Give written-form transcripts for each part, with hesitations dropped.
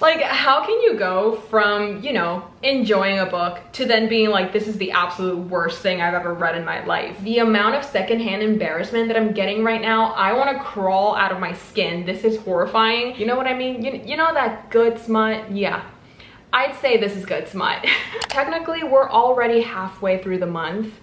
Like, how can you go from, you know, enjoying a book to then being like, this is the absolute worst thing I've ever read in my life? The amount of secondhand embarrassment that I'm getting right now, I want to crawl out of my skin. This is horrifying. You know what I mean? You know that good smut? Yeah. I'd say this is good smut. Technically, we're already halfway through the month.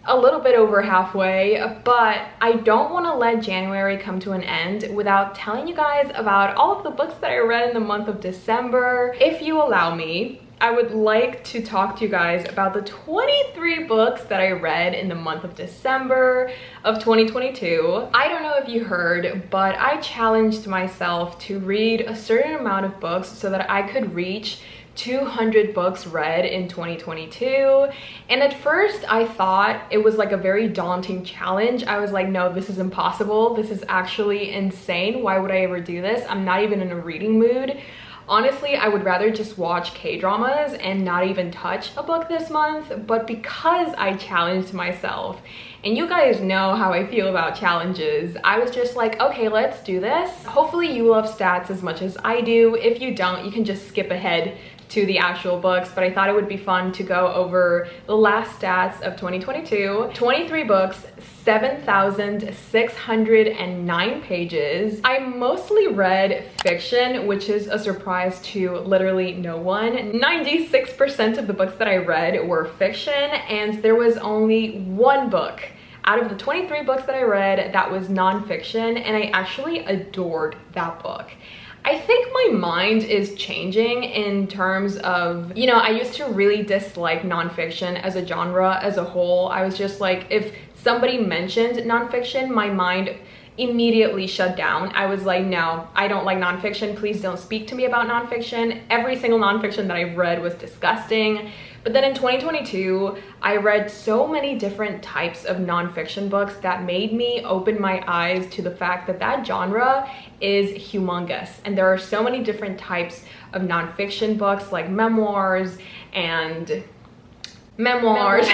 A little bit over halfway, but I don't want to let January come to an end without telling you guys about all of the books that I read in the month of December. If you allow me, I would like to talk to you guys about the 23 books that I read in the month of December of 2022. I don't know if you heard, but I challenged myself to read a certain amount of books so that I could reach 200 books read in 2022. And at first I thought it was like a very daunting challenge. I was like, no, this is impossible. This is actually insane. Why would I ever do this? I'm not even in a reading mood. Honestly, I would rather just watch K-dramas and not even touch a book this month. But because I challenged myself, and you guys know how I feel about challenges, I was just like, okay, let's do this. Hopefully you love stats as much as I do. If you don't, you can just skip ahead to the actual books, but I thought it would be fun to go over the last stats of 2022. 23 books, 7,609 pages. I mostly read fiction, which is a surprise to literally no one. 96% of the books that I read were fiction, and there was only one book out of the 23 books that I read that was nonfiction, and I actually adored that book. I think my mind is changing in terms of, you know, I used to really dislike nonfiction as a genre as a whole. I was just like, if somebody mentioned nonfiction, my mind immediately shut down. I was like, no, I don't like nonfiction. Please don't speak to me about nonfiction. Every single nonfiction that I've read was disgusting. But then in 2022, I read so many different types of nonfiction books that made me open my eyes to the fact that that genre is humongous. And there are so many different types of nonfiction books, like memoirs and memoirs.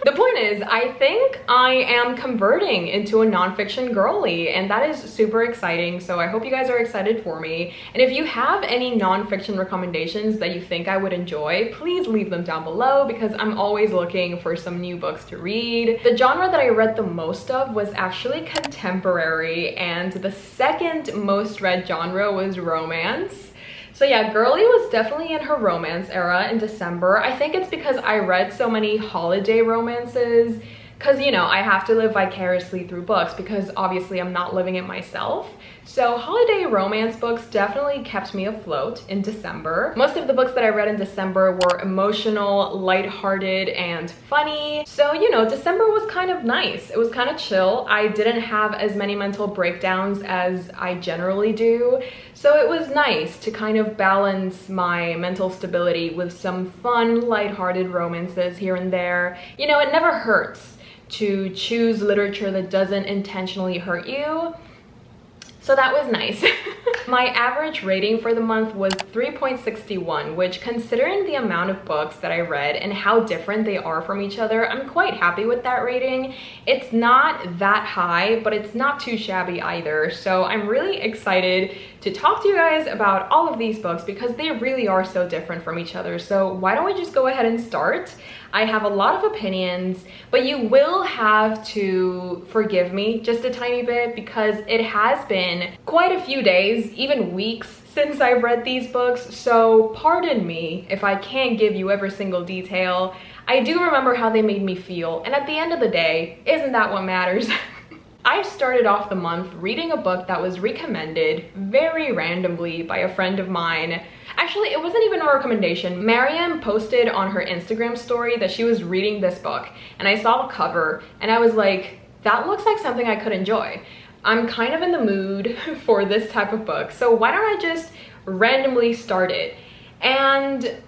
The point is, I think I am converting into a nonfiction girly, and that is super exciting. So I hope you guys are excited for me. And if you have any nonfiction recommendations that you think I would enjoy, please leave them down below, because I'm always looking for some new books to read. The genre that I read the most of was actually contemporary, and the second most read genre was romance. So yeah, girly was definitely in her romance era in December. I think it's because I read so many holiday romances, because, you know, I have to live vicariously through books because obviously I'm not living it myself. So holiday romance books definitely kept me afloat in December. Most of the books that I read in December were emotional, lighthearted, and funny. So, you know, December was kind of nice. It was kind of chill. I didn't have as many mental breakdowns as I generally do. So it was nice to kind of balance my mental stability with some fun, lighthearted romances here and there. You know, it never hurts to choose literature that doesn't intentionally hurt you. So that was nice. My average rating for the month was 3.61, which, considering the amount of books that I read and how different they are from each other, I'm quite happy with that rating. It's not that high, but it's not too shabby either. So I'm really excited to talk to you guys about all of these books because they really are so different from each other. So why don't we just go ahead and start? I have a lot of opinions, but you will have to forgive me just a tiny bit because it has been quite a few days, even weeks, since I've read these books. So pardon me if I can't give you every single detail. I do remember how they made me feel, and at the end of the day, isn't that what matters? I started off the month reading a book that was recommended very randomly by a friend of mine. Actually, it wasn't even a recommendation. Mariam posted on her Instagram story that she was reading this book, and I saw the cover and I was like, that looks like something I could enjoy. I'm kind of in the mood for this type of book, so why don't I just randomly start it? And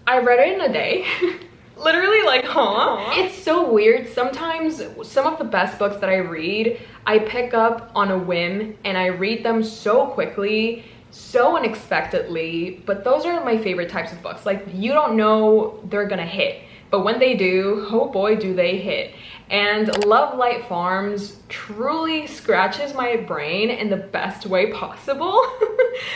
I read it in a day. Literally, like, huh? It's so weird. Sometimes some of the best books that I read, I pick up on a whim and I read them so quickly, so unexpectedly. But those are my favorite types of books. Like, you don't know they're gonna hit, but when they do, oh boy, do they hit. And Lovelight Farms truly scratches my brain in the best way possible.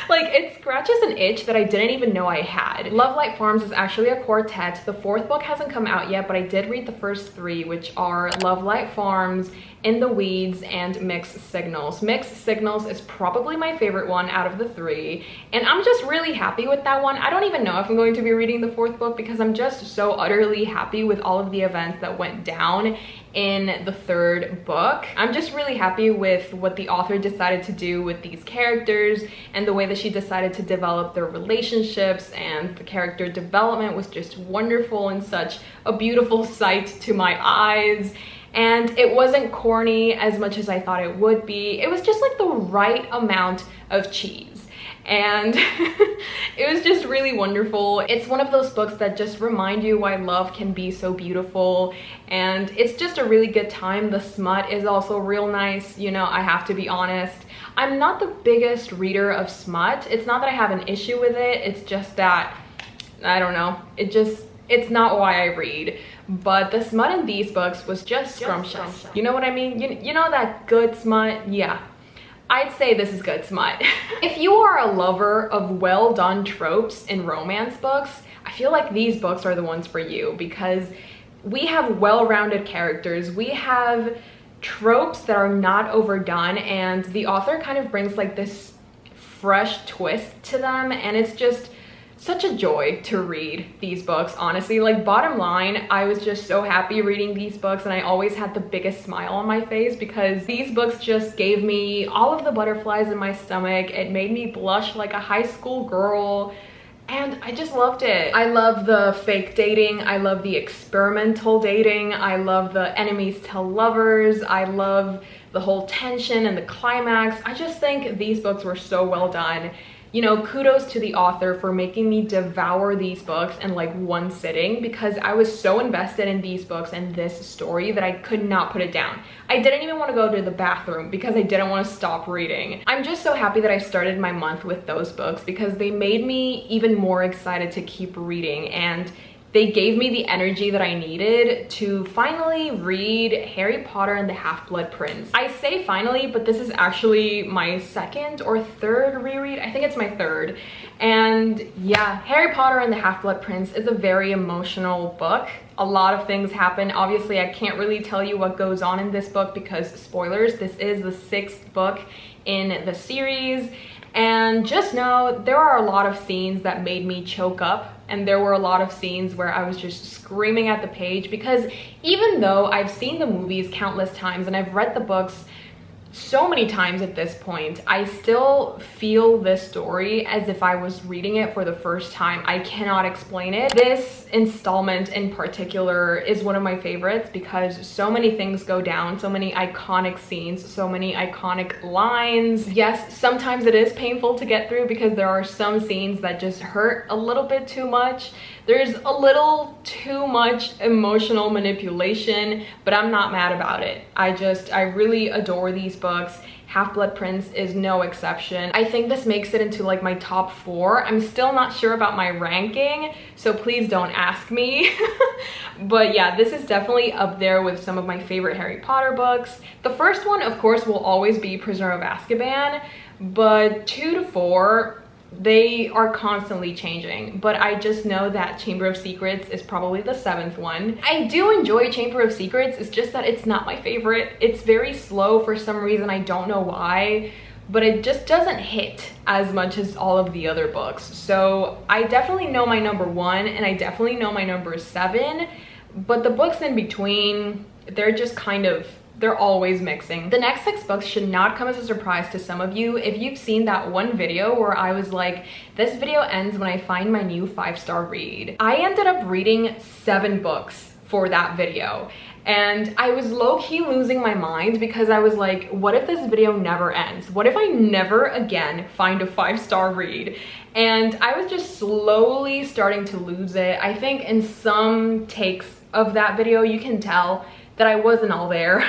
Like, it scratches an itch that I didn't even know I had. Lovelight Farms is actually a quartet. The fourth book hasn't come out yet, but I did read the first three, which are Lovelight Farms, In the Weeds, and Mixed Signals. Mixed Signals is probably my favorite one out of the three, and I'm just really happy with that one. I don't even know if I'm going to be reading the fourth book because I'm just so utterly happy with all of the events that went down in the third book. I'm just really happy with what the author decided to do with these characters and the way that she decided to develop their relationships, and the character development was just wonderful and such a beautiful sight to my eyes. And it wasn't corny as much as I thought it would be. It was just like the right amount of cheese. And it was just really wonderful. It's one of those books that just remind you why love can be so beautiful, and it's just a really good time. The smut is also real nice, you know, I have to be honest. I'm not the biggest reader of smut. It's not that I have an issue with it, it's just that, I don't know, it's not why I read. But the smut in these books was just scrumptious. You know what I mean? You know that good smut? Yeah. I'd say this is good smut. If you are a lover of well done tropes in romance books, I feel like these books are the ones for you, because we have well-rounded characters, we have tropes that are not overdone, and the author kind of brings like this fresh twist to them, and it's just such a joy to read these books, honestly. Like, bottom line, I was just so happy reading these books, and I always had the biggest smile on my face because these books just gave me all of the butterflies in my stomach. It made me blush like a high school girl, and I just loved it. I love the fake dating, I love the experimental dating, I love the enemies to lovers, I love the whole tension and the climax. I just think these books were so well done. You know, kudos to the author for making me devour these books in like one sitting, because I was so invested in these books and this story that I could not put it down. I didn't even want to go to the bathroom because I didn't want to stop reading. I'm just so happy that I started my month with those books because they made me even more excited to keep reading, and they gave me the energy that I needed to finally read Harry Potter and the Half-Blood Prince. I say finally, but this is actually my second or third reread. I think it's my third. And yeah, Harry Potter and the Half-Blood Prince is a very emotional book. A lot of things happen. Obviously, I can't really tell you what goes on in this book because spoilers, this is the 6th book in the series. And just know there are a lot of scenes that made me choke up, and there were a lot of scenes where I was just screaming at the page, because even though I've seen the movies countless times and I've read the books so many times at this point, I still feel this story as if I was reading it for the first time. I cannot explain it. This installment in particular is one of my favorites because so many things go down, so many iconic scenes, so many iconic lines. Yes, sometimes it is painful to get through because there are some scenes that just hurt a little bit too much. There's a little too much emotional manipulation, but I'm not mad about it. I really adore these books. Half-Blood Prince is no exception. I think this makes it into like my top 4. I'm still not sure about my ranking, so please don't ask me. But yeah, this is definitely up there with some of my favorite Harry Potter books. The first one, of course, will always be Prisoner of Azkaban, but 2 to 4, they are constantly changing, but I just know that Chamber of Secrets is probably the 7th one. I do enjoy Chamber of Secrets, it's just that it's not my favorite. It's very slow for some reason, I don't know why, but it just doesn't hit as much as all of the other books. So I definitely know my number 1 and I definitely know my number 7, but the books in between, they're just kind of, they're always mixing. The next 6 books should not come as a surprise to some of you. If you've seen that one video where I was like, this video ends when I find my new 5-star read, I ended up reading 7 books for that video. And I was low-key losing my mind because I was like, what if this video never ends? What if I never again find a 5-star read? And I was just slowly starting to lose it. I think in some takes of that video, you can tell that I wasn't all there.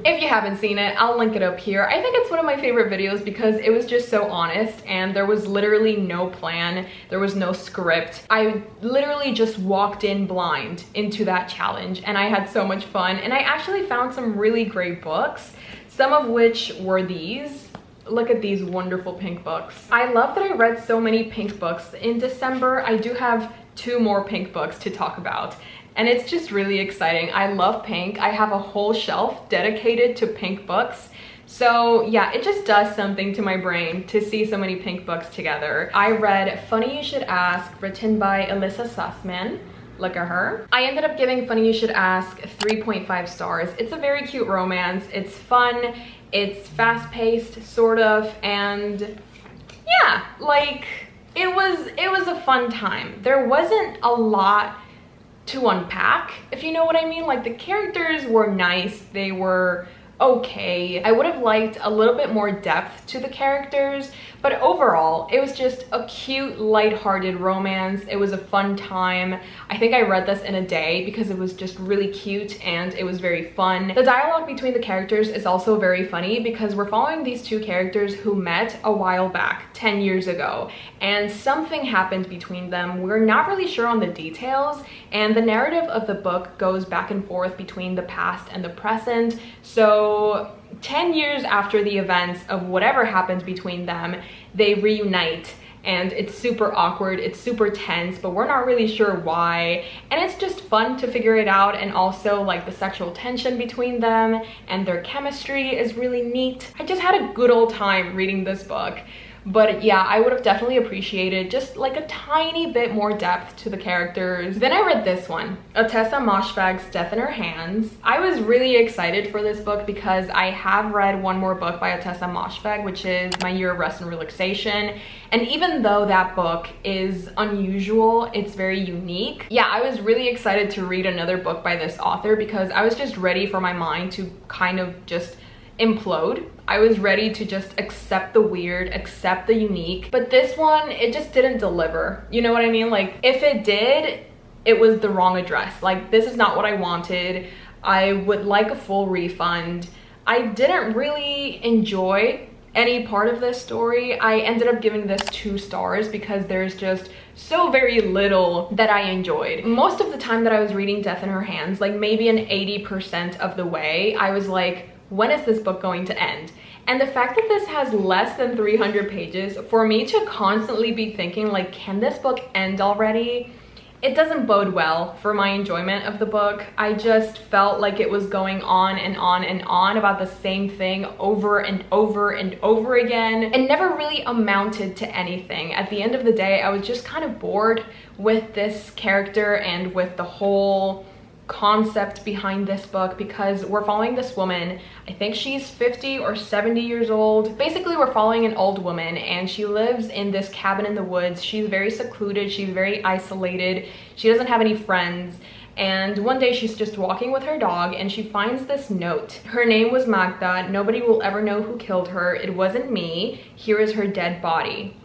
If you haven't seen it, I'll link it up here. I think it's one of my favorite videos because it was just so honest and there was literally no plan. There was no script. I literally just walked in blind into that challenge and I had so much fun, and I actually found some really great books, some of which were these. Look at these wonderful pink books. I love that I read so many pink books in December. I do have 2 more pink books to talk about, and it's just really exciting. I love pink. I have a whole shelf dedicated to pink books. So yeah, it just does something to my brain to see so many pink books together. I read Funny You Should Ask, written by Alyssa Sussman. Look at her. I ended up giving Funny You Should Ask 3.5 stars. It's a very cute romance. It's fun. It's fast-paced, sort of, and yeah, like it was a fun time. There wasn't a lot to unpack, if you know what I mean. Like, the characters were nice. They were okay. I would have liked a little bit more depth to the characters, but overall it was just a cute, lighthearted romance. It was a fun time. I think I read this in a day because it was just really cute and it was very fun. The dialogue between the characters is also very funny because we're following these 2 characters who met a while back, 10 years ago, and something happened between them. We're not really sure on the details, and the narrative of the book goes back and forth between the past and the present. So 10 years after the events of whatever happened between them, they reunite, and it's super awkward, it's super tense, but we're not really sure why, and it's just fun to figure it out. And also, like, the sexual tension between them and their chemistry is really neat. I just had a good old time reading this book. But yeah, I would have definitely appreciated just like a tiny bit more depth to the characters. Then I read this one, Atessa Moshfegh's Death in Her Hands. I was really excited for this book because I have read one more book by Atessa Moshfegh, which is My Year of Rest and Relaxation. And even though that book is unusual, it's very unique. Yeah, I was really excited to read another book by this author because I was just ready for my mind to kind of just implode. I was ready to just accept the weird, accept the unique, but this one, it just didn't deliver. You know what I mean? Like, if it did, it was the wrong address. Like, this is not what I wanted. I would like a full refund. I didn't really enjoy any part of this story. I ended up giving this 2 stars because there's just so very little that I enjoyed. Most of the time that I was reading Death in Her Hands, like maybe an 80% of the way, I was like, when is this book going to end? And the fact that this has less than 300 pages, for me to constantly be thinking like, can this book end already? It doesn't bode well for my enjoyment of the book. I just felt like it was going on and on and on about the same thing over and over and over again. It never really amounted to anything. At the end of the day, I was just kind of bored with this character and with the whole concept behind this book, because we're following this woman. I think she's 50 or 70 years old. Basically, we're following an old woman and she lives in this cabin in the woods. She's very secluded, she's very isolated, she doesn't have any friends. And one day she's just walking with her dog and she finds this note. Her name was Magda. Nobody will ever know who killed her. It wasn't me. Here is her dead body.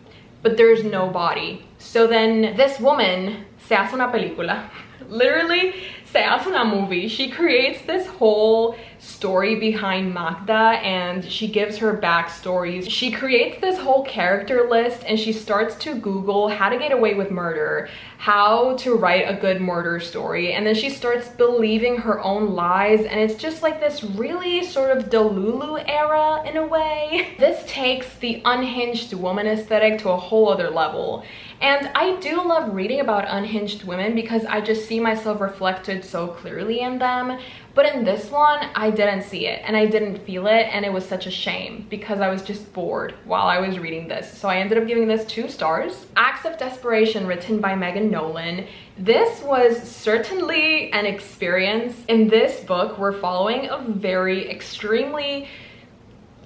But there's no body. So then this woman se hace una película. Literally se hace una movie. She creates this whole story behind Magda and she gives her backstories. She creates this whole character list and she starts to Google how to get away with murder, how to write a good murder story, and then she starts believing her own lies, and it's just like this really sort of Delulu era in a way. This takes the unhinged woman aesthetic to a whole other level. And I do love reading about unhinged women because I just see myself reflected so clearly in them. But in this one, I didn't see it and I didn't feel it, and it was such a shame because I was just bored while I was reading this. So I ended up giving this 2 stars. Acts of Desperation, written by Megan Nolan. This was certainly an experience. In this book, we're following a very extremely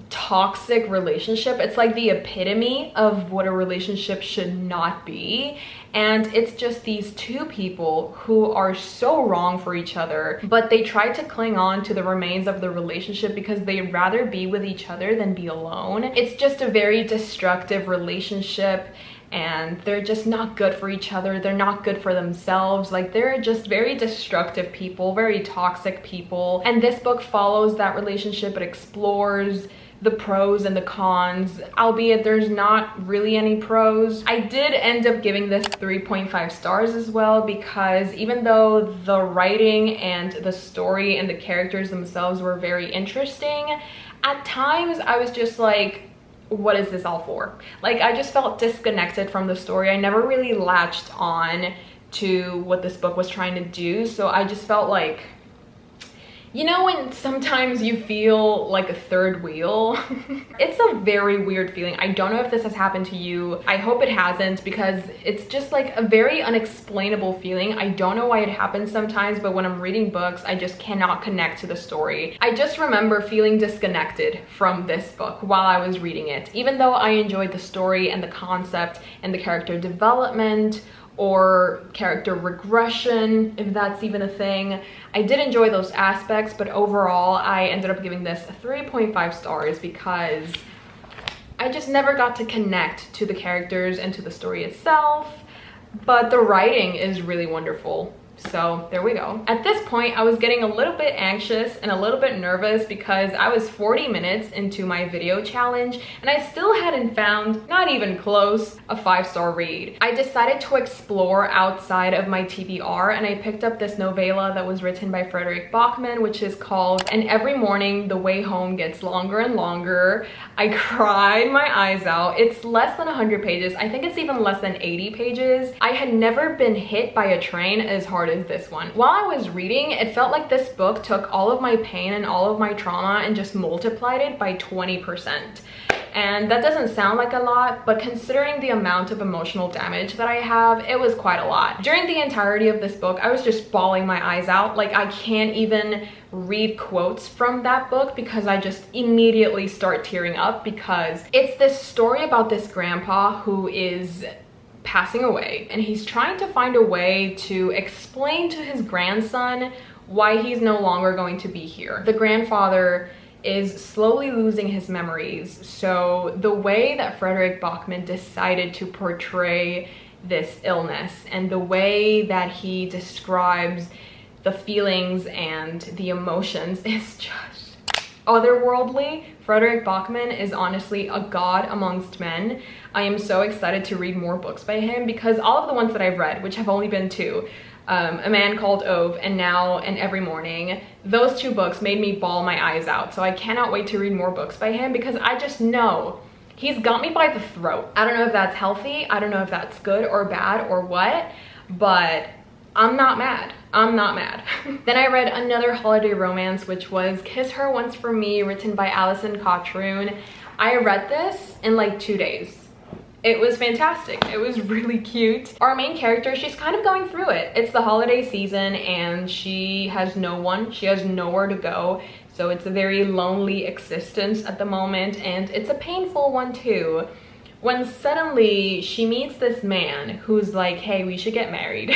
toxic relationship. It's like the epitome of what a relationship should not be. And it's just these 2 people who are so wrong for each other, but they try to cling on to the remains of the relationship because they'd rather be with each other than be alone. It's just a very destructive relationship, and they're just not good for each other. They're not good for themselves. Like, they're just very destructive people, very toxic people. And this book follows that relationship. It explores the pros and the cons, albeit there's not really any pros. I did end up giving this 3.5 stars as well, because even though the writing and the story and the characters themselves were very interesting, at times I was just like, what is this all for? Like, I just felt disconnected from the story. I never really latched on to what this book was trying to do. So I just felt like, you know, when sometimes you feel like a third wheel? It's a very weird feeling. I don't know if this has happened to you. I hope it hasn't, because it's just like a very unexplainable feeling. I don't know why it happens sometimes, but when I'm reading books, I just cannot connect to the story. I just remember feeling disconnected from this book while I was reading it. Even though I enjoyed the story and the concept and the character development, or character regression, if that's even a thing. I did enjoy those aspects, but overall I ended up giving this 3.5 stars because I just never got to connect to the characters and to the story itself, but the writing is really wonderful. So there we go. At this point, I was getting a little bit anxious and a little bit nervous because I was 40 minutes into my video challenge and I still hadn't found, not even close, a 5-star read. I decided to explore outside of my TBR and I picked up this novella that was written by Frederick Bachman, which is called And Every Morning the Way Home Gets Longer and Longer. I cried my eyes out. It's less than 100 pages. I think it's even less than 80 pages. I had never been hit by a train as hard as this one. While I was reading, it felt like this book took all of my pain and all of my trauma and just multiplied it by 20%. And that doesn't sound like a lot, but considering the amount of emotional damage that I have, it was quite a lot. During the entirety of this book, I was just bawling my eyes out. Like, I can't even read quotes from that book because I just immediately start tearing up, because it's this story about this grandpa who is passing away and he's trying to find a way to explain to his grandson why he's no longer going to be here. The grandfather is slowly losing his memories, so the way that Frederick Bachman decided to portray this illness and the way that he describes the feelings and the emotions is just otherworldly. Frederick Bachman is honestly a god amongst men. I am so excited to read more books by him because all of the ones that I've read, which have only been 2, A Man Called Ove and now And Every Morning, those 2 books made me bawl my eyes out. So I cannot wait to read more books by him because I just know he's got me by the throat. I don't know if that's healthy, I don't know if that's good or bad or what, but I'm not mad. I'm not mad. Then I read another holiday romance, which was Kiss Her Once for Me, written by Alison Cottroon. I read this in like 2 days. It was fantastic. It was really cute. Our main character, she's kind of going through it. It's the holiday season and she has no one. She has nowhere to go. So it's a very lonely existence at the moment, and it's a painful one too. When suddenly she meets this man who's like, hey, we should get married.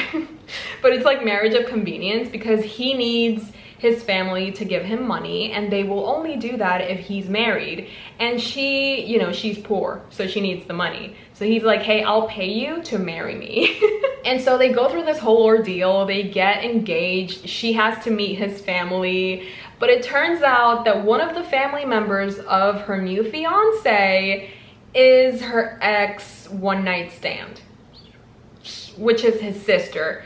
But it's like marriage of convenience because he needs his family to give him money and they will only do that if he's married. And she, you know, she's poor, so she needs the money. So he's like, hey, I'll pay you to marry me. And so they go through this whole ordeal. They get engaged. She has to meet his family. But it turns out that one of the family members of her new fiance is her ex one-night stand, which is his sister.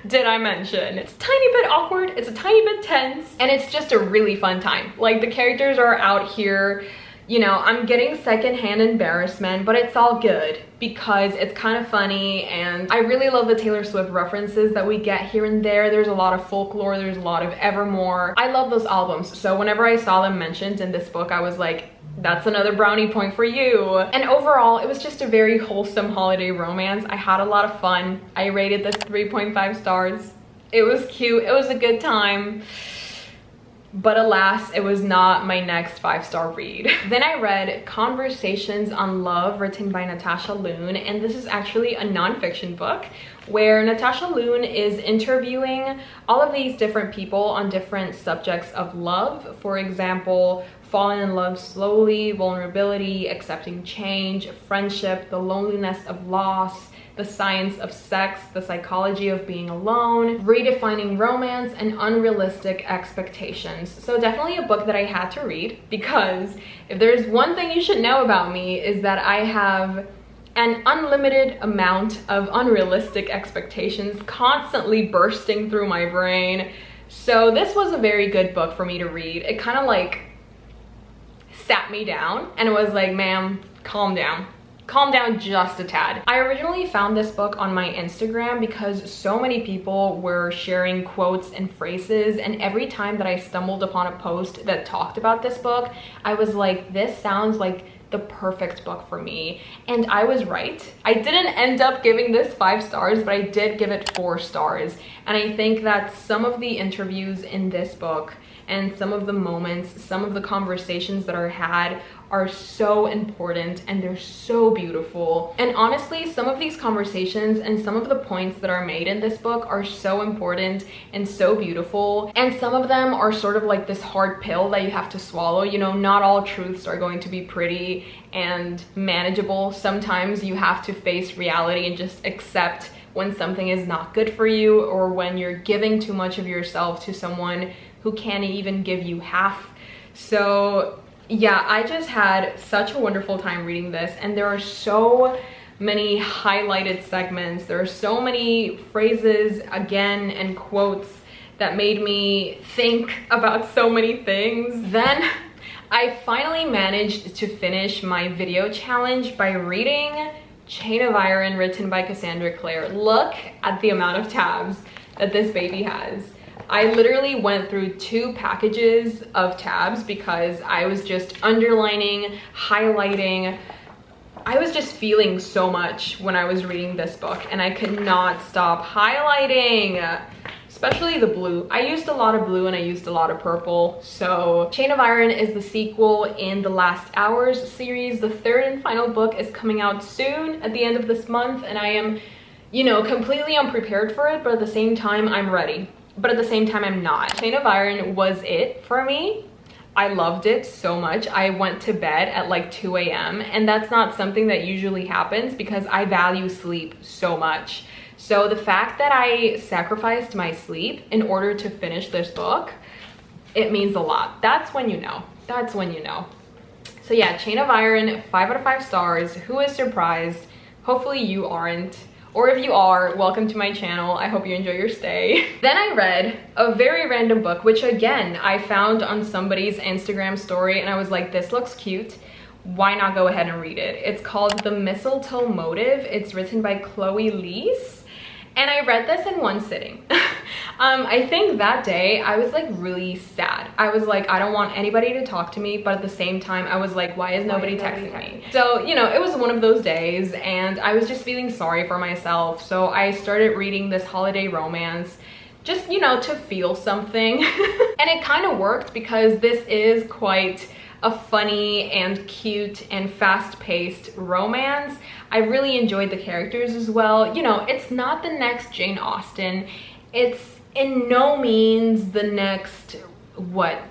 Did I mention? It's a tiny bit awkward, it's a tiny bit tense, and it's just a really fun time. Like, the characters are out here, you know, I'm getting secondhand embarrassment, but it's all good because it's kind of funny, and I really love the Taylor Swift references that we get here and there. There's a lot of folklore, there's a lot of Evermore. I love those albums, so whenever I saw them mentioned in this book, I was like, that's another brownie point for you. And overall, it was just a very wholesome holiday romance. I had a lot of fun. I rated this 3.5 stars. It was cute, it was a good time. But alas, it was not my next 5-star read. Then I read Conversations on Love, written by Natasha Loon, and this is actually a nonfiction book where Natasha Loon is interviewing all of these different people on different subjects of love. For example, falling in love slowly, vulnerability, accepting change, friendship, the loneliness of loss, the science of sex, the psychology of being alone, redefining romance, and unrealistic expectations. So definitely a book that I had to read, because if there's one thing you should know about me is that I have an unlimited amount of unrealistic expectations constantly bursting through my brain. So this was a very good book for me to read. It kind of like sat me down and was like, ma'am, calm down. Calm down just a tad. I originally found this book on my Instagram because so many people were sharing quotes and phrases, and every time that I stumbled upon a post that talked about this book, I was like, this sounds like the perfect book for me. And I was right. I didn't end up giving this 5 stars, but I did give it 4 stars. And I think that some of the interviews in this book and some of the moments, some of the conversations that are had are so important and they're so beautiful. And honestly, some of these conversations and some of the points that are made in this book are so important and so beautiful. And some of them are sort of like this hard pill that you have to swallow. You know, not all truths are going to be pretty and manageable. Sometimes you have to face reality and just accept when something is not good for you, or when you're giving too much of yourself to someone who can't even give you half. So yeah, I just had such a wonderful time reading this, and there are so many highlighted segments. There are so many phrases again and quotes that made me think about so many things. Then I finally managed to finish my video challenge by reading Chain of Iron, written by Cassandra Clare. Look at the amount of tabs that this baby has. I literally went through 2 packages of tabs because I was just underlining, highlighting. I was just feeling so much when I was reading this book, and I could not stop highlighting, especially the blue. I used a lot of blue and I used a lot of purple. So Chain of Iron is the sequel in the Last Hours series. The 3rd and final book is coming out soon at the end of this month, and I am, you know, completely unprepared for it, but at the same time I'm ready. But at the same time I'm not. Chain of Iron was it for me. I loved it so much. I went to bed at like 2 a.m. and that's not something that usually happens because I value sleep so much. So the fact that I sacrificed my sleep in order to finish this book, it means a lot. That's when you know. That's when you know. So yeah, Chain of Iron, 5 out of 5 stars. Who is surprised? Hopefully you aren't. Or if you are, welcome to my channel. I hope you enjoy your stay. Then I read a very random book, which again, I found on somebody's Instagram story, and I was like, this looks cute. Why not go ahead and read it? It's called The Mistletoe Motive. It's written by Chloe Leese. And I read this in one sitting. I think that day I was like really sad. I was like, I don't want anybody to talk to me, but at the same time I was like, why is nobody texting me? So, you know, it was one of those days and I was just feeling sorry for myself. So I started reading this holiday romance, just, you know, to feel something. And it kind of worked because this is quite a funny and cute and fast-paced romance. I really enjoyed the characters as well. You know, it's not the next Jane Austen. It's in no means the next,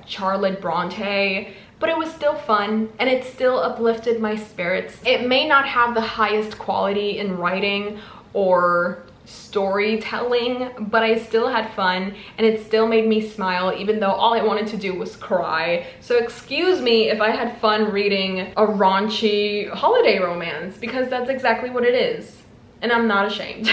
Charlotte Bronte, but it was still fun and it still uplifted my spirits. It may not have the highest quality in writing or storytelling, but I still had fun and it still made me smile even though all I wanted to do was cry. So excuse me if I had fun reading a raunchy holiday romance, because that's exactly what it is and I'm not ashamed.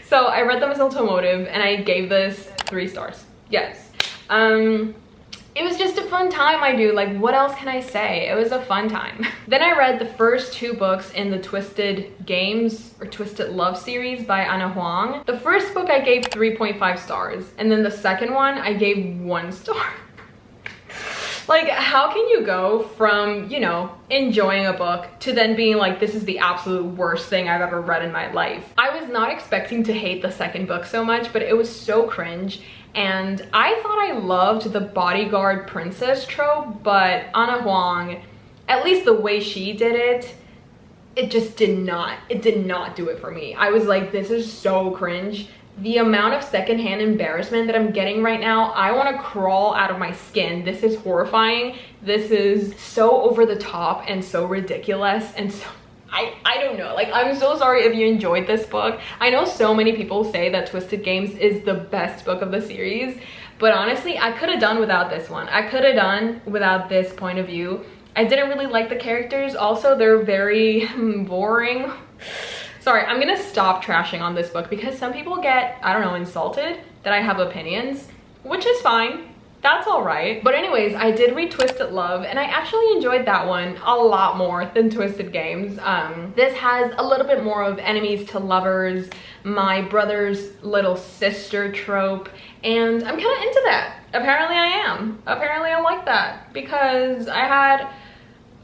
So I read The Mistletoe Motive and I gave this 3 stars. Yes. It was just a fun time, like what else can I say? It was a fun time. Then I read the first 2 books in the Twisted Games or Twisted Love series by Ana Huang. The first book I gave 3.5 stars and then the second one I gave 1 star. Like, how can you go from, you know, enjoying a book to then being like, this is the absolute worst thing I've ever read in my life? I was not expecting to hate the second book so much, but it was so cringe. And I thought I loved the bodyguard princess trope, but Ana Huang, at least the way she did it, it just did not do it for me. I was like, this is so cringe. The amount of secondhand embarrassment that I'm getting right now, I want to crawl out of my skin. This is horrifying. This is so over the top and so ridiculous and so... I don't know, like, I'm so sorry if you enjoyed this book. I know so many people say that Twisted Games is the best book of the series, but honestly, I could have done without this one. I could have done without this point of view. I didn't really like the characters. Also, they're very boring. Sorry, I'm gonna stop trashing on this book because some people get, I don't know, insulted that I have opinions, which is fine. That's all right. But anyways, I did read Twisted Love, and I actually enjoyed that one a lot more than Twisted Games. This has a little bit more of enemies to lovers, my brother's little sister trope, and I'm kind of into that. Apparently I am. Apparently I like that because I had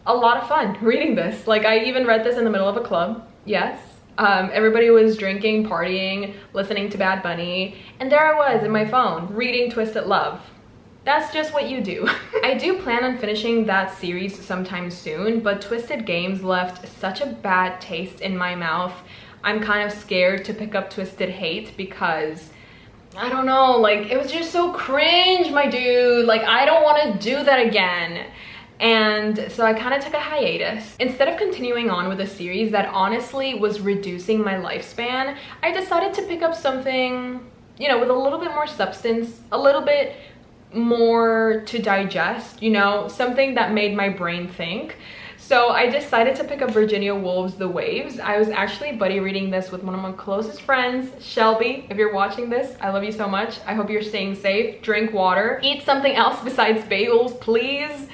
a lot of fun reading this. Like, I even read this in the middle of a club. Yes. Everybody was drinking, partying, listening to Bad Bunny, and there I was in my phone reading Twisted Love. That's just what you do. I do plan on finishing that series sometime soon, but Twisted Games left such a bad taste in my mouth. I'm kind of scared to pick up Twisted Hate because, I don't know, like, it was just so cringe, my dude. Like, I don't want to do that again. And so I kind of took a hiatus. Instead of continuing on with a series that honestly was reducing my lifespan, I decided to pick up something, you know, with a little bit more substance, a little bit more to digest, you know, something that made my brain think. So I decided to pick up Virginia Woolf's The Waves. I was actually buddy reading this with one of my closest friends, Shelby. If you're watching this, I love you so much. I hope you're staying safe. Drink water. Eat something else besides bagels, please.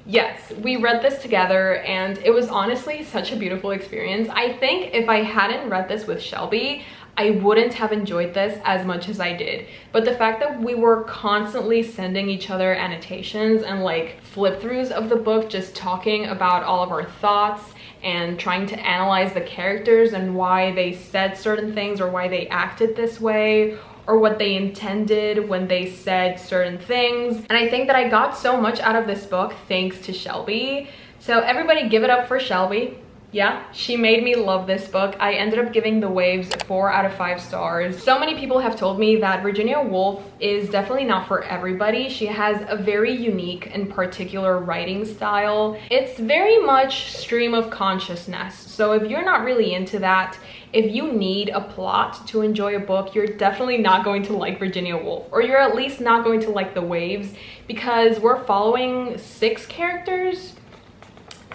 Yes, we read this together and it was honestly such a beautiful experience. I think if I hadn't read this with Shelby, I wouldn't have enjoyed this as much as I did. But the fact that we were constantly sending each other annotations and like flip throughs of the book, just talking about all of our thoughts and trying to analyze the characters and why they said certain things or why they acted this way, or what they intended when they said certain things. And I think that I got so much out of this book thanks to Shelby. So everybody give it up for Shelby. Yeah, she made me love this book. I ended up giving The Waves 4 out of 5 stars. So many people have told me that Virginia Woolf is definitely not for everybody. She has a very unique and particular writing style. It's very much stream of consciousness. So if you're not really into that, if you need a plot to enjoy a book, you're definitely not going to like Virginia Woolf, or you're at least not going to like The Waves, because we're following 6 characters.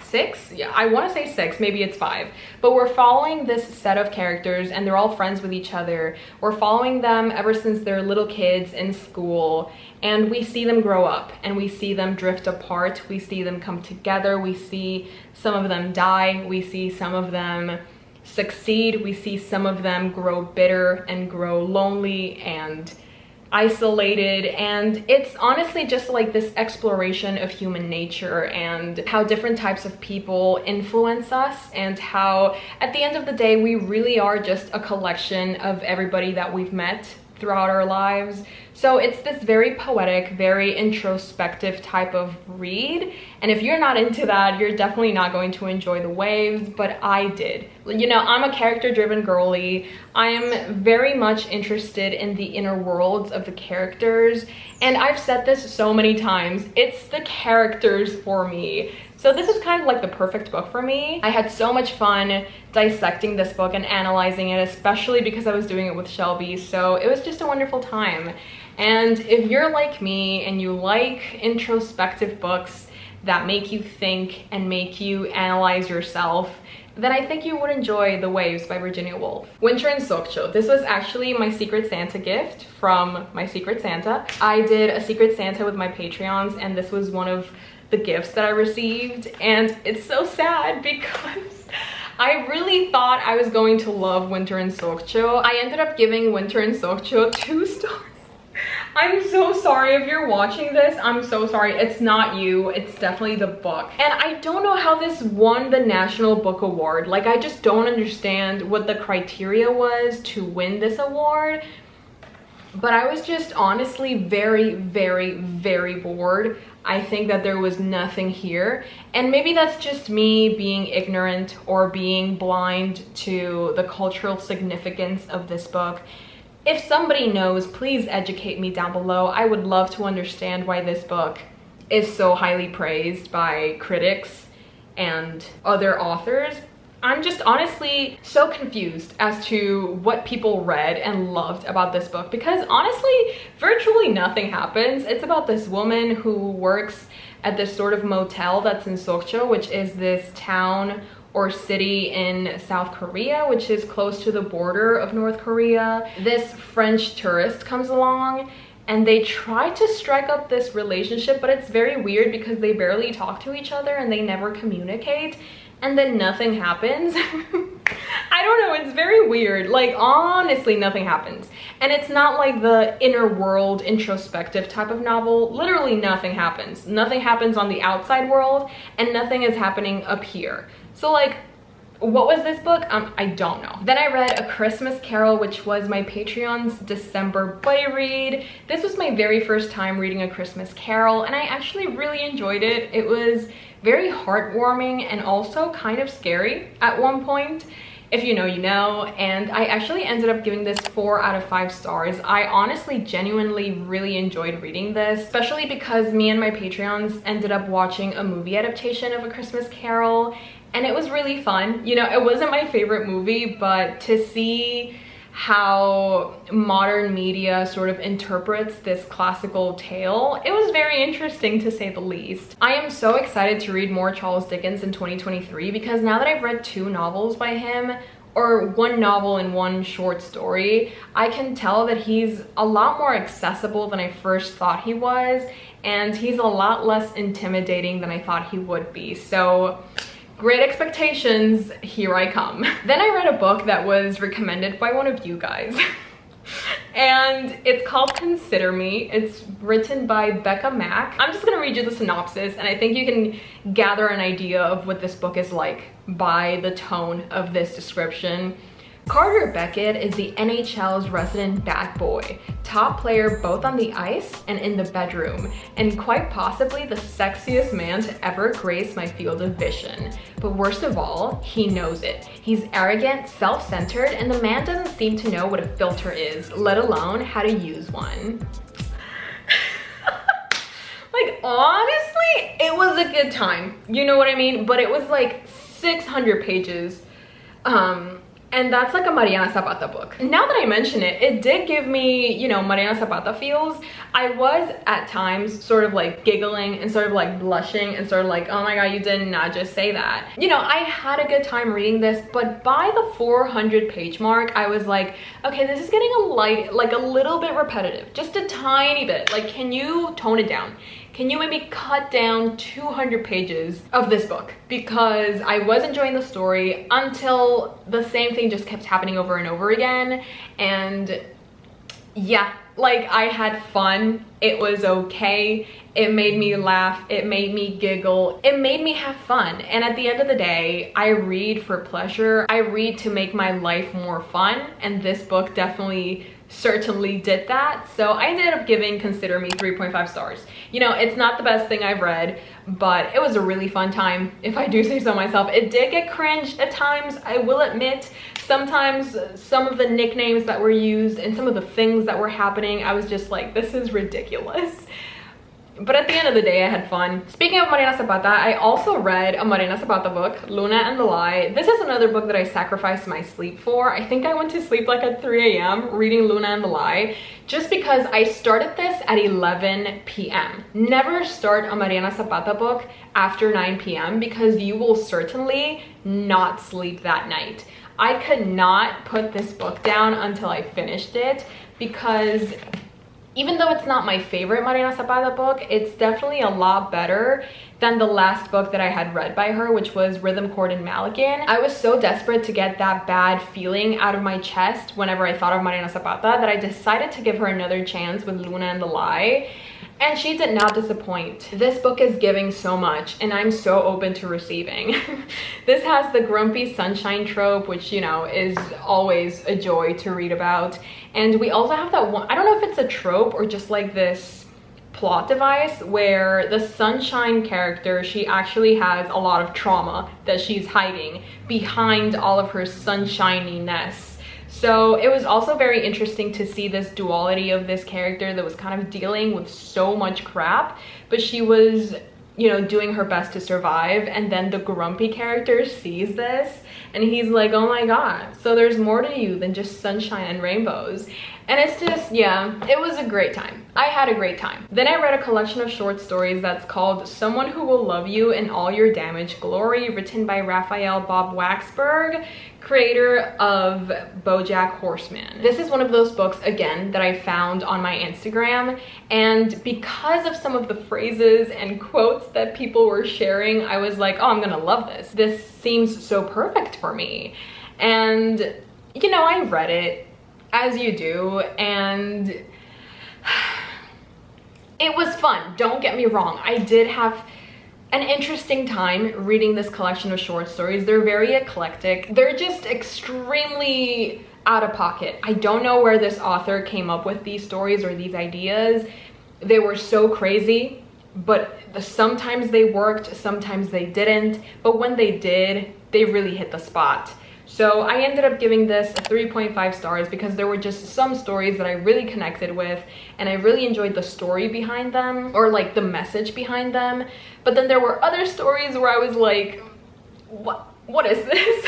6? Yeah, I want to say 6, maybe it's 5, but we're following this set of characters and they're all friends with each other. We're following them ever since they're little kids in school, and we see them grow up and we see them drift apart, we see them come together, we see some of them die, we see some of them succeed, we see some of them grow bitter and grow lonely and isolated. And it's honestly just like this exploration of human nature and how different types of people influence us, and how at the end of the day we really are just a collection of everybody that we've met throughout our lives. So it's this very poetic, very introspective type of read, and if you're not into that, you're definitely not going to enjoy The Waves, but I did. You know, I'm a character-driven girly. I am very much interested in the inner worlds of the characters, and I've said this so many times, it's the characters for me. So this is kind of like the perfect book for me. I had so much fun dissecting this book and analyzing it, especially because I was doing it with Shelby, so it was just a wonderful time. And if you're like me and you like introspective books that make you think and make you analyze yourself, then I think you would enjoy The Waves by Virginia Woolf. Winter in Sokcho. This was actually my Secret Santa gift from my Secret Santa. I did a Secret Santa with my Patreons, and this was one of the gifts that I received, and it's so sad because I really thought I was going to love Winter in Sokcho. I ended up giving Winter in Sokcho 2 stars. I'm so sorry if you're watching this. I'm so sorry. It's not you. It's definitely the book. And I don't know how this won the National Book Award. Like, I just don't understand what the criteria was to win this award. But I was just honestly very, very, very bored. I think that there was nothing here. And maybe that's just me being ignorant or being blind to the cultural significance of this book. If somebody knows, please educate me down below. I would love to understand why this book is so highly praised by critics and other authors. I'm just honestly so confused as to what people read and loved about this book, because honestly, virtually nothing happens. It's about this woman who works at this sort of motel that's in Sokcho, which is this town or city in South Korea, which is close to the border of North Korea. This French tourist comes along and they try to strike up this relationship, but it's very weird because they barely talk to each other and they never communicate, and then nothing happens. I don't know, it's very weird. Like, honestly, nothing happens. And it's not like the inner world introspective type of novel. Literally nothing happens. Nothing happens on the outside world, and nothing is happening up here. So like, what was this book? I don't know. Then I read A Christmas Carol, which was my Patreon's December buddy read. This was my very first time reading A Christmas Carol, and I actually really enjoyed it. It was very heartwarming and also kind of scary at one point. If you know, you know. And I actually ended up giving this 4 out of 5 stars. I honestly genuinely really enjoyed reading this, especially because me and my Patreons ended up watching a movie adaptation of A Christmas Carol, and it was really fun. You know, it wasn't my favorite movie, but to see how modern media sort of interprets this classical tale, it was very interesting, to say the least. I am so excited to read more Charles Dickens in 2023 because now that I've read 2 novels by him, or 1 novel and 1 short story, I can tell that he's a lot more accessible than I first thought he was, and he's a lot less intimidating than I thought he would be. So great expectations, here I come. Then I read a book that was recommended by one of you guys. And it's called Consider Me. It's written by Becca Mack. I'm just gonna read you the synopsis, and I think you can gather an idea of what this book is like by the tone of this description. Carter Beckett is the NHL's resident bat boy, top player both on the ice and in the bedroom, and quite possibly the sexiest man to ever grace my field of vision. But worst of all, he knows it. He's arrogant, self-centered, and the man doesn't seem to know what a filter is, let alone how to use one. Like, honestly, it was a good time. You know what I mean? But it was like 600 pages. And that's like a Mariana Zapata book. Now that I mention it, it did give me, you know, Mariana Zapata feels. I was at times sort of like giggling and sort of like blushing and sort of like, oh my god, you did not just say that. You know, I had a good time reading this, but by the 400 page mark, I was like, okay, this is getting like a little bit repetitive, just a tiny bit. Like, can you tone it down? Can you maybe cut down 200 pages of this book? Because I was enjoying the story until the same thing just kept happening over and over again. And yeah, like, I had fun. It was okay. It made me laugh. It made me giggle. It made me have fun. And at the end of the day, I read for pleasure. I read to make my life more fun. And this book certainly did that. So I ended up giving Consider Me 3.5 stars. You know, it's not the best thing I've read, but it was a really fun time, if I do say so myself. It did get cringe at times, I will admit. Sometimes some of the nicknames that were used and some of the things that were happening, I was just like, this is ridiculous. But at the end of the day, I had fun. Speaking of Mariana Zapata, I also read a Mariana Zapata book, Luna and the Lie. This is another book that I sacrificed my sleep for. I think I went to sleep like at 3 a.m. reading Luna and the Lie, just because I started this at 11 p.m. Never start a Mariana Zapata book after 9 p.m. because you will certainly not sleep that night. I could not put this book down until I finished it, because even though it's not my favorite Mariana Zapata book, it's definitely a lot better than the last book that I had read by her, which was Rhythm, Chord, and Malikan. I was so desperate to get that bad feeling out of my chest whenever I thought of Mariana Zapata that I decided to give her another chance with Luna and the Lie. And she did not disappoint. This book is giving so much, and I'm so open to receiving. This has the grumpy sunshine trope, which, you know, is always a joy to read about. And we also have that one, I don't know if it's a trope or just like this plot device, where the sunshine character, she actually has a lot of trauma that she's hiding behind all of her sunshininess. So it was also very interesting to see this duality of this character that was kind of dealing with so much crap, but she was, you know, doing her best to survive. And then the grumpy character sees this and he's like, oh my god, so there's more to you than just sunshine and rainbows. And it's just, yeah, it was a great time. I had a great time. Then I read a collection of short stories that's called Someone Who Will Love You in All Your Damaged Glory, written by Raphael Bob Waxberg. creator of BoJack Horseman. This is one of those books, again, that I found on my Instagram, and because of some of the phrases and quotes that people were sharing, I was like, oh, I'm gonna love this. This seems so perfect for me. And you know, I read it, as you do, and it was fun. Don't get me wrong. I did have an interesting time reading this collection of short stories. They're very eclectic. They're just extremely out of pocket. I don't know where this author came up with these stories or these ideas. They were so crazy, but sometimes they worked, sometimes they didn't. But when they did, they really hit the spot. So I ended up giving this a 3.5 stars because there were just some stories that I really connected with and I really enjoyed the story behind them, or like the message behind them. But then there were other stories where I was like, what is this?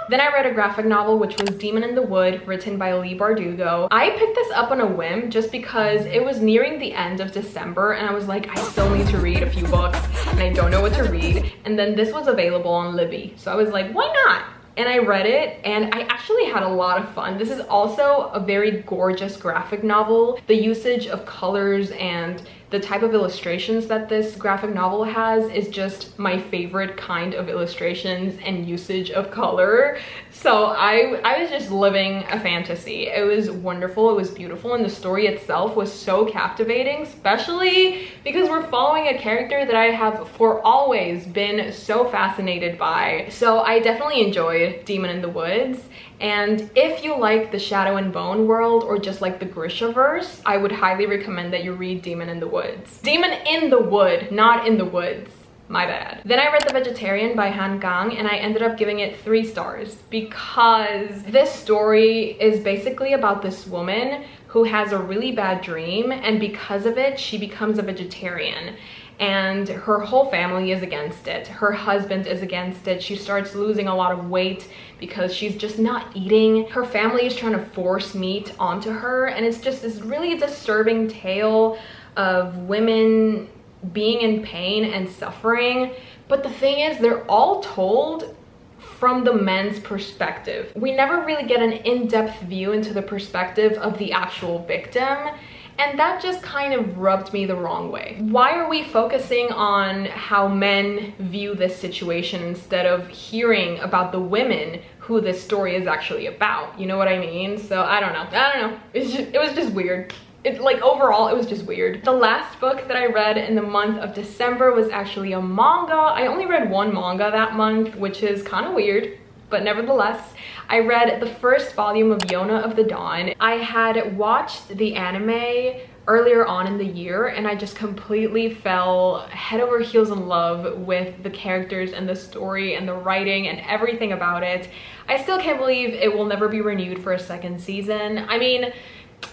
Then I read a graphic novel, which was Demon in the Wood, written by Leigh Bardugo. I picked this up on a whim just because it was nearing the end of December and I was like, I still need to read a few books and I don't know what to read. And then this was available on Libby. So I was like, why not? And I read it and I actually had a lot of fun. This is also a very gorgeous graphic novel. The usage of colors and the type of illustrations that this graphic novel has is just my favorite kind of illustrations and usage of color. So I was just living a fantasy. It was wonderful, it was beautiful, and the story itself was so captivating, especially because we're following a character that I have for always been so fascinated by. So I definitely enjoyed Demon in the Woods. And if you like the Shadow and Bone world or just like the Grishaverse, I would highly recommend that you read Demon in the Woods. Demon in the Wood, not in the woods. My bad. Then I read The Vegetarian by Han Gang and I ended up giving it 3 stars because this story is basically about this woman who has a really bad dream, and because of it, she becomes a vegetarian. And her whole family is against it. Her husband is against it. She starts losing a lot of weight because she's just not eating. Her family is trying to force meat onto her, and it's just this really disturbing tale of women being in pain and suffering. But the thing is, they're all told from the men's perspective. We never really get an in-depth view into the perspective of the actual victim. And that just kind of rubbed me the wrong way. Why are we focusing on how men view this situation instead of hearing about the women who this story is actually about? You know what I mean? So I don't know. It was just weird. Overall, it was just weird. The last book that I read in the month of December was actually a manga. I only read 1 manga that month, which is kind of weird. But nevertheless, I read the first volume of Yona of the Dawn. I had watched the anime earlier on in the year and I just completely fell head over heels in love with the characters and the story and the writing and everything about it. I still can't believe it will never be renewed for a 2nd season. I mean,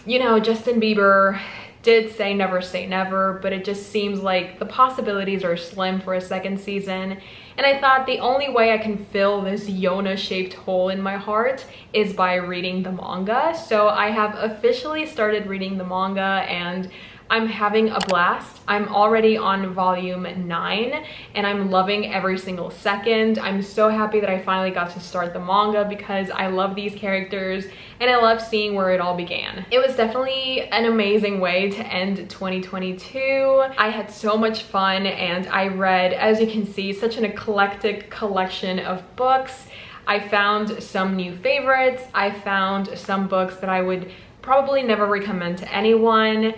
you know, Justin Bieber did say never, but it just seems like the possibilities are slim for a 2nd season. And I thought the only way I can fill this Yona-shaped hole in my heart is by reading the manga. So I have officially started reading the manga and I'm having a blast. I'm already on volume 9 and I'm loving every single second. I'm so happy that I finally got to start the manga because I love these characters and I love seeing where it all began. It was definitely an amazing way to end 2022. I had so much fun and I read, as you can see, such an eclectic collection of books. I found some new favorites. I found some books that I would probably never recommend to anyone.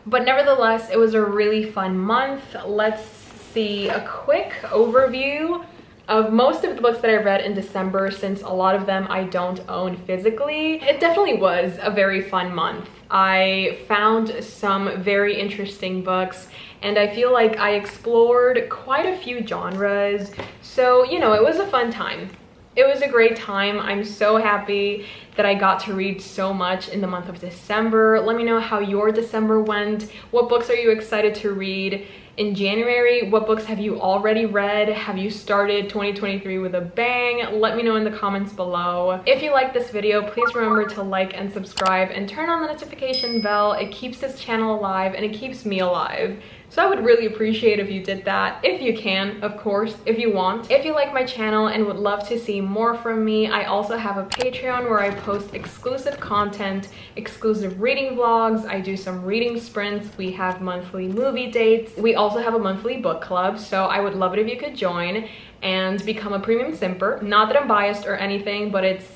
But nevertheless, it was a really fun month. Let's see a quick overview of most of the books that I read in December, since a lot of them I don't own physically. It definitely was a very fun month. I found some very interesting books and I feel like I explored quite a few genres. So, you know, it was a fun time. It was a great time. I'm so happy that I got to read so much in the month of December. Let me know how your December went. What books are you excited to read in January? What books have you already read? Have you started 2023 with a bang? Let me know in the comments below. If you like this video, please remember to like and subscribe and turn on the notification bell. It keeps this channel alive and it keeps me alive. So I would really appreciate if you did that, if you can, of course, if you want. If you like my channel and would love to see more from me, I also have a Patreon where I post exclusive content, exclusive reading vlogs. I do some reading sprints. We have monthly movie dates. We also have a monthly book club, so I would love it if you could join and become a premium simper. Not that I'm biased or anything, but it's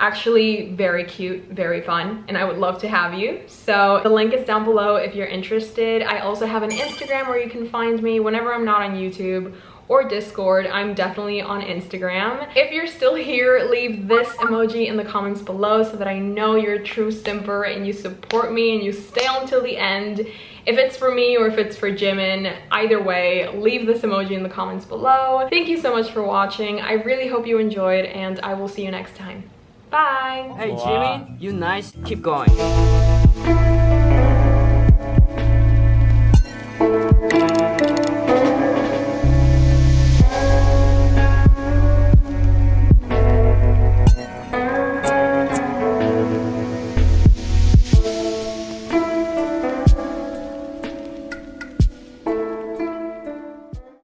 actually very cute, very fun, and I would love to have you. So the link is down below if you're interested. I also have an Instagram where you can find me whenever I'm not on YouTube or Discord. I'm definitely on Instagram. If you're still here, leave this emoji in the comments below so that I know you're a true simper and you support me and you stay on till the end. If it's for me or if it's for Jimin, either way, leave this emoji in the comments below. Thank you so much for watching. I really hope you enjoyed, and I will see you next time. Bye! Hey Jimmy, you nice, keep going.